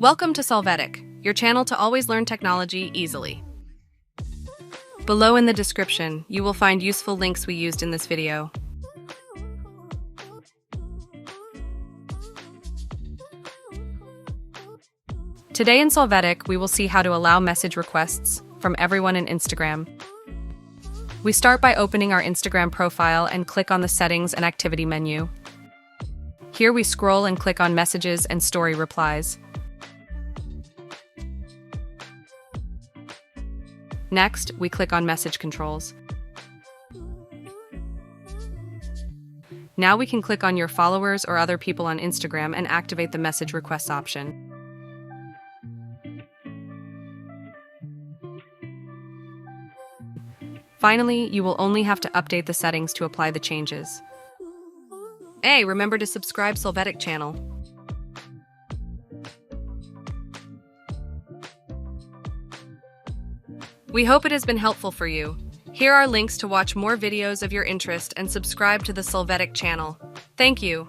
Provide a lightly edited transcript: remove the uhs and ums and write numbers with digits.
Welcome to Solvetic, your channel to always learn technology easily. Below in the description, you will find useful links we used in this video. Today in Solvetic, we will see how to allow message requests from everyone in Instagram. We start by opening our Instagram profile and click on the Settings and Activity menu. Here we scroll and click on Messages and Story Replies. Next, we click on Message Controls. Now we can click on your followers or other people on Instagram and activate the Message Requests option. Finally, you will only have to update the settings to apply the changes. Hey, remember to subscribe Solvetic channel. We hope it has been helpful for you. Here are links to watch more videos of your interest and subscribe to the Solvetic channel. Thank you.